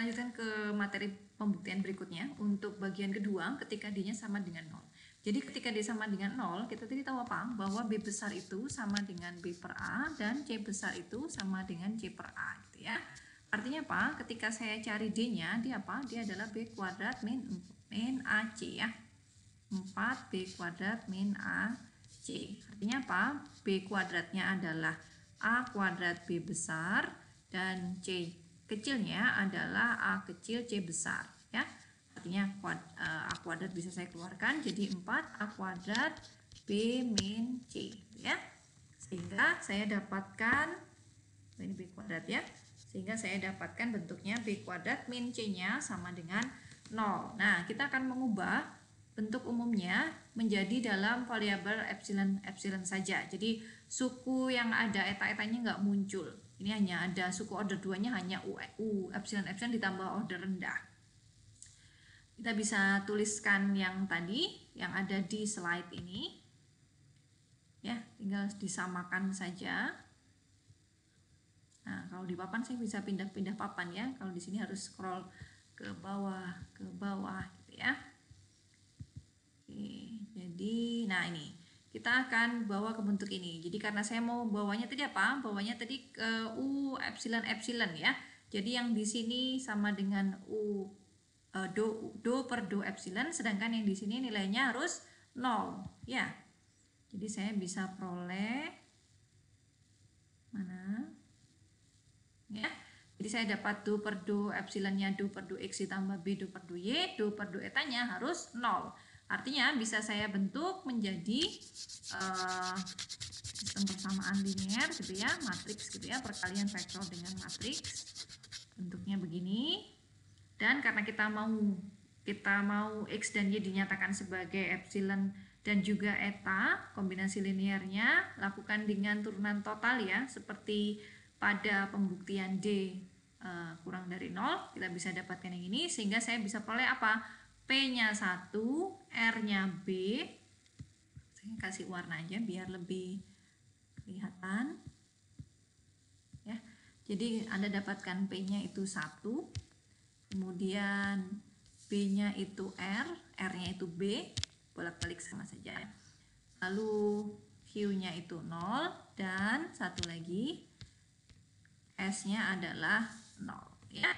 Lanjutkan ke materi pembuktian berikutnya. Untuk bagian kedua, ketika D-nya sama dengan 0. Jadi ketika D sama dengan 0, kita tadi tahu apa? Bahwa B besar itu sama dengan B per A dan C besar itu sama dengan C per A gitu ya. Artinya apa? Ketika saya cari D-nya, dia apa? Dia adalah B kuadrat min AC ya. 4B kuadrat min AC. Artinya apa? B kuadratnya adalah A kuadrat B besar dan C kecilnya adalah A kecil C besar ya. Artinya A kuadrat bisa saya keluarkan jadi 4A kuadrat B min C ya. Sehingga saya dapatkan ini B kuadrat ya. Sehingga saya dapatkan bentuknya B kuadrat min C-nya sama dengan 0. Nah, kita akan mengubah bentuk umumnya menjadi dalam variabel epsilon saja. Jadi suku yang ada eta-etanya nggak muncul. Ini hanya ada suku order 2-nya hanya epsilon ditambah order rendah. Kita bisa tuliskan yang tadi yang ada di slide ini. Ya, tinggal disamakan saja. Nah, kalau di papan saya bisa pindah-pindah papan ya. Kalau di sini harus scroll ke bawah gitu ya. Oke, jadi nah ini kita akan bawa ke bentuk ini. Jadi karena saya mau bawanya tadi apa? Bawanya tadi ke epsilon ya. Jadi yang di sini sama dengan do per do epsilon, sedangkan yang di sini nilainya harus 0 ya. Jadi saya bisa peroleh mana? Ya. Jadi saya dapat do per do epsilonnya do per do x ditambah b do per do y, do per do etanya harus 0. Artinya bisa saya bentuk menjadi sistem persamaan linear gitu ya, matriks gitu ya, perkalian vektor dengan matriks. Bentuknya begini. Dan karena kita mau x dan y dinyatakan sebagai epsilon dan juga eta, kombinasi linearnya lakukan dengan turunan total ya, seperti pada pembuktian D kurang dari 0, kita bisa dapatkan yang ini, sehingga saya bisa peroleh apa? P-nya 1, R-nya B. Saya kasih warna aja biar lebih kelihatan. Ya. Jadi Anda dapatkan P-nya itu 1. Kemudian B-nya itu R, R-nya itu B. Bolak-balik sama saja. Lalu Q-nya itu 0 dan satu lagi S-nya adalah 0 ya.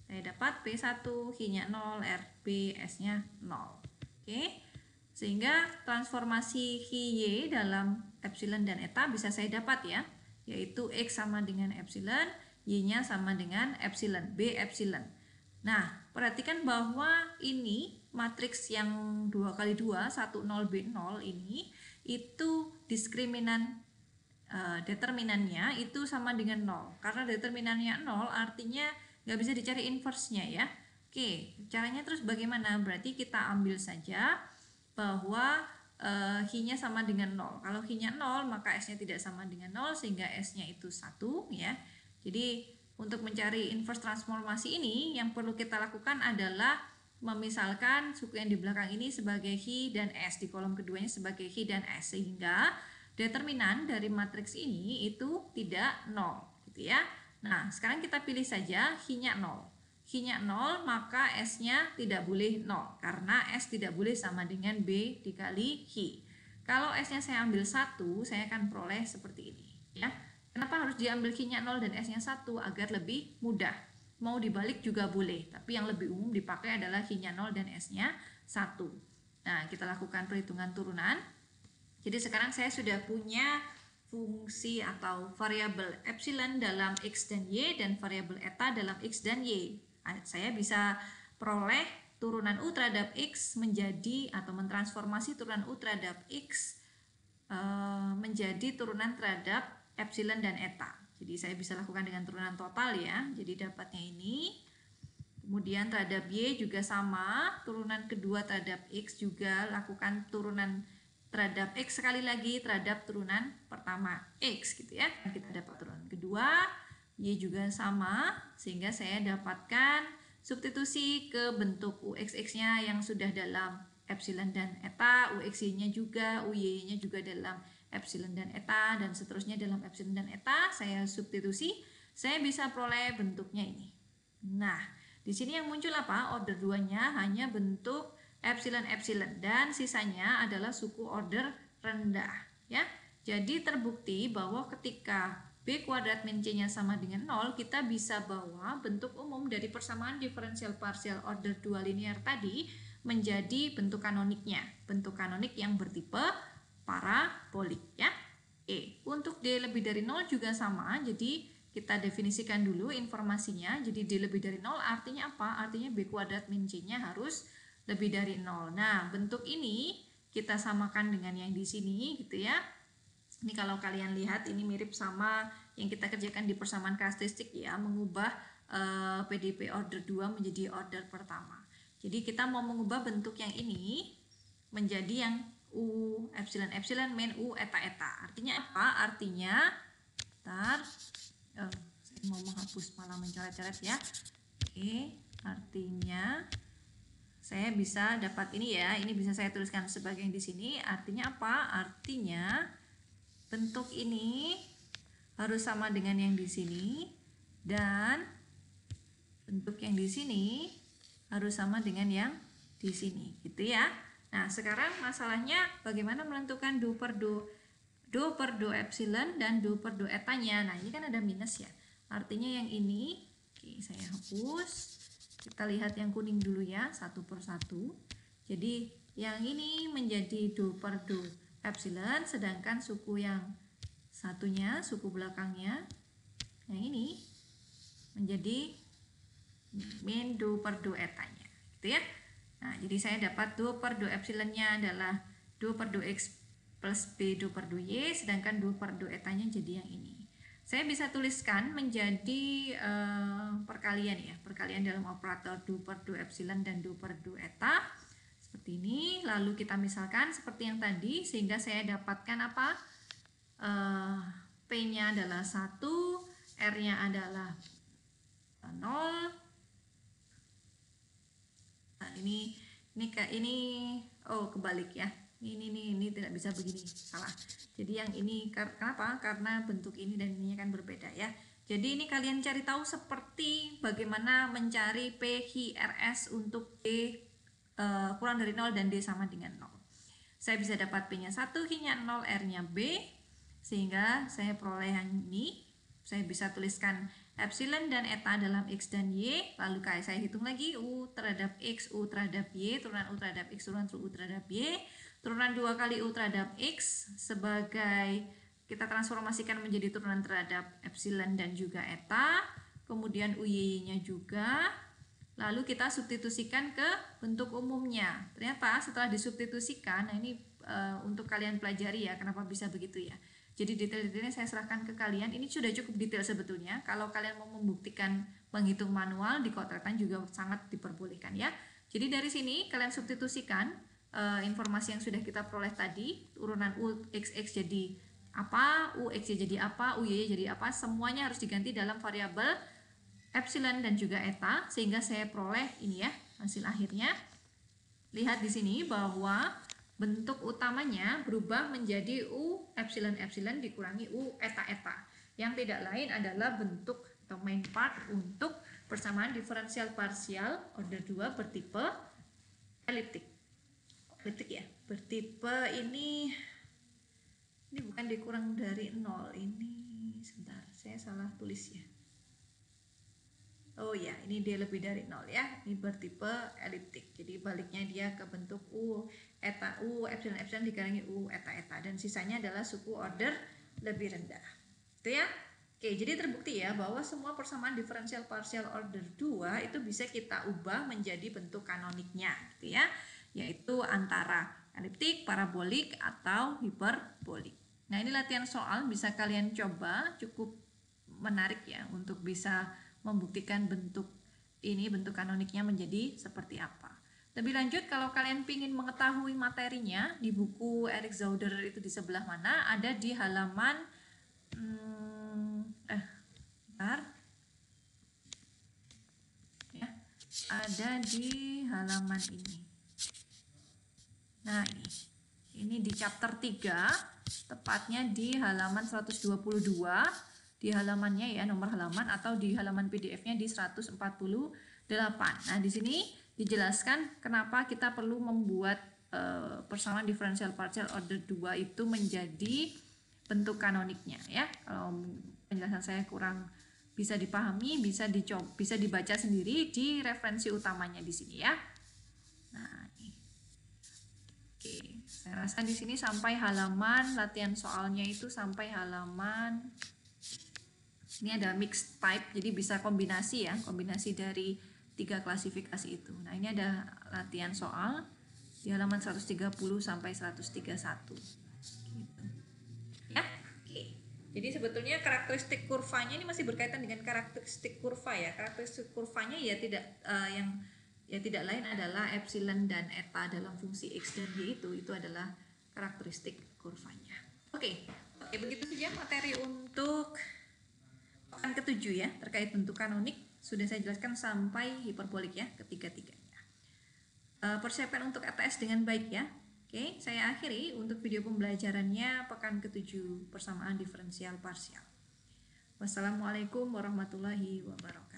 Saya dapat P1, Q-nya 0, RB, S-nya 0. Oke. Sehingga transformasi QY dalam epsilon dan eta bisa saya dapat ya, yaitu X sama dengan epsilon, Y-nya sama dengan epsilon, B epsilon. Nah, perhatikan bahwa ini matriks yang 2x2, 1, 0, B, 0 ini, itu diskriminan determinannya itu sama dengan 0. Karena determinannya 0 artinya nggak bisa dicari inverse-nya ya. Oke, caranya terus bagaimana? Berarti kita ambil saja bahwa H-nya sama dengan 0. Kalau H-nya 0, maka S-nya tidak sama dengan 0, sehingga S-nya itu 1 ya. Jadi untuk mencari inverse transformasi ini, yang perlu kita lakukan adalah memisalkan suku yang di belakang ini sebagai H dan S, di kolom keduanya sebagai H dan S, sehingga determinan dari matriks ini itu tidak 0 gitu ya. Nah, sekarang kita pilih saja H-nya 0. H-nya 0, maka S-nya tidak boleh 0 karena S tidak boleh sama dengan B dikali H. Kalau S-nya saya ambil 1, saya akan peroleh seperti ini ya. Kenapa harus diambil H-nya 0 dan S-nya 1? Agar lebih mudah. Mau dibalik juga boleh, tapi yang lebih umum dipakai adalah H-nya 0 dan S-nya 1. Nah, kita lakukan perhitungan turunan. Jadi sekarang saya sudah punya fungsi atau variabel epsilon dalam X dan Y dan variabel eta dalam X dan Y. Saya bisa peroleh turunan U terhadap X menjadi atau mentransformasi turunan U terhadap X menjadi turunan terhadap epsilon dan eta. Jadi saya bisa lakukan dengan turunan total ya. Jadi dapatnya ini. Kemudian terhadap Y juga sama, turunan kedua terhadap X juga lakukan turunan terhadap X sekali lagi terhadap turunan pertama X gitu ya. Kita dapat turunan kedua, Y juga sama, sehingga saya dapatkan substitusi ke bentuk UXX-nya yang sudah dalam epsilon dan eta, UXY-nya juga, UY-nya juga dalam epsilon dan eta, dan seterusnya dalam epsilon dan eta. Saya substitusi, saya bisa peroleh bentuknya ini. Nah, Di sini yang muncul apa? Order 2-nya hanya bentuk epsilon-epsilon dan sisanya adalah suku order rendah, ya. Jadi terbukti bahwa ketika B kuadrat min C-nya sama dengan 0, kita bisa bawa bentuk umum dari persamaan diferensial parsial order 2 linear tadi menjadi bentuk kanoniknya. Bentuk kanonik yang bertipe parabolik, ya. Untuk D lebih dari 0 juga sama, jadi kita definisikan dulu informasinya. Jadi D lebih dari 0 artinya apa? Artinya B kuadrat min C-nya harus lebih dari 0. Nah, bentuk ini kita samakan dengan yang di sini gitu ya. Ini kalau kalian lihat ini mirip sama yang kita kerjakan di persamaan karakteristik ya, mengubah PDP order 2 menjadi order pertama. Jadi kita mau mengubah bentuk yang ini menjadi yang U epsilon epsilon min U eta eta. Artinya apa? Artinya saya mau menghapus malah mencoret-coret ya. Artinya saya bisa dapat ini ya. Ini bisa saya tuliskan sebagai yang di sini. Artinya apa? Artinya bentuk ini harus sama dengan yang di sini dan bentuk yang di sini harus sama dengan yang di sini, gitu ya. Nah, sekarang masalahnya bagaimana menentukan do per do epsilon dan do per do etanya. Nah, ini kan ada minus ya. Artinya yang ini, oke, saya hapus. Kita lihat yang kuning dulu ya, satu per satu. Jadi yang ini menjadi do per do epsilon, sedangkan suku yang satunya, suku belakangnya yang ini menjadi min do per do etanya, gitu ya. Nah, jadi saya dapat do per do epsilonnya adalah do per do x plus b do per do y, sedangkan do per do etanya jadi yang ini. Saya bisa tuliskan menjadi perkalian ya, perkalian dalam operator do per do epsilon dan do per do eta. Seperti ini, lalu kita misalkan seperti yang tadi, sehingga saya dapatkan apa? P-nya adalah 1, R-nya adalah 0. Nah, ini kebalik ya. Ini tidak bisa begini, salah. Jadi yang ini kenapa? Karena bentuk ini dan ininya kan berbeda ya. Jadi ini kalian cari tahu seperti bagaimana mencari P, Q, RS untuk D kurang dari 0 dan D sama dengan 0. Saya bisa dapat P-nya 1, Q-nya 0, R-nya B, sehingga saya peroleh yang ini. Saya bisa tuliskan epsilon dan eta dalam X dan Y, lalu saya hitung lagi U terhadap X, U terhadap Y, turunan U terhadap X, turunan U terhadap Y, turunan 2 kali U terhadap X sebagai kita transformasikan menjadi turunan terhadap epsilon dan juga eta, kemudian UY-nya juga. Lalu kita substitusikan ke bentuk umumnya. Ternyata setelah disubstitusikan, nah ini untuk kalian pelajari ya, kenapa bisa begitu ya. Jadi detail-detailnya saya serahkan ke kalian. Ini sudah cukup detail sebetulnya. Kalau kalian mau membuktikan menghitung manual di kotakan juga sangat diperbolehkan ya. Jadi dari sini kalian substitusikan informasi yang sudah kita peroleh tadi. Turunan UXX jadi apa, UX jadi apa, UY jadi apa. Semuanya harus diganti dalam variabel epsilon dan juga eta, sehingga saya peroleh ini ya hasil akhirnya. Lihat di sini bahwa bentuk utamanya berubah menjadi U epsilon epsilon dikurangi U eta eta, yang tidak lain adalah bentuk atau main part untuk persamaan diferensial parsial order 2 bertipe eliptik ya, bertipe ini bukan dikurang dari 0, ini sebentar saya salah tulis ya. Oh ya, ini D lebih dari 0 ya. Ini bertipe eliptik. Jadi baliknya dia ke bentuk U eta U epsilon epsilon dikurangi U eta eta, dan sisanya adalah suku order lebih rendah. Itu ya. Oke, jadi terbukti ya bahwa semua persamaan diferensial parsial order 2 itu bisa kita ubah menjadi bentuk kanoniknya, gitu ya. Yaitu antara eliptik, parabolik atau hiperbolik. Nah, ini latihan soal bisa kalian coba, cukup menarik ya untuk bisa membuktikan bentuk ini, bentuk kanoniknya menjadi seperti apa. Lebih lanjut, kalau kalian ingin mengetahui materinya di buku Eric Zauder itu di sebelah mana, ada di halaman ya, ada di halaman ini. Nah, ini di chapter 3, tepatnya di halaman 122. di halamannya ya, nomor halaman atau di halaman PDF-nya di 148. Nah, di sini dijelaskan kenapa kita perlu membuat persamaan diferensial partial order 2 itu menjadi bentuk kanoniknya ya. Kalau penjelasan saya kurang bisa dipahami, bisa dibaca sendiri di referensi utamanya di sini ya. Nah, oke, saya rasa di sini sampai halaman latihan soalnya itu sampai halaman ini ada mixed type, jadi bisa kombinasi ya, kombinasi dari 3 klasifikasi itu. Nah, ini ada latihan soal di halaman 130 sampai 131. Gitu. Ya, oke. Jadi sebetulnya karakteristik kurvanya ini masih berkaitan dengan karakteristik kurva ya. Karakteristik kurvanya ya tidak lain adalah epsilon dan eta dalam fungsi x dan y itu adalah karakteristik kurvanya. Oke, begitu saja materi untuk pekan ke-7 ya, terkait bentuk kanonik sudah saya jelaskan sampai hiperbolik ya, ketiga-tiganya. Persiapkan untuk ATS dengan baik ya. Oke, saya akhiri untuk video pembelajarannya pekan ke-7 persamaan diferensial parsial. Wassalamualaikum warahmatullahi wabarakatuh.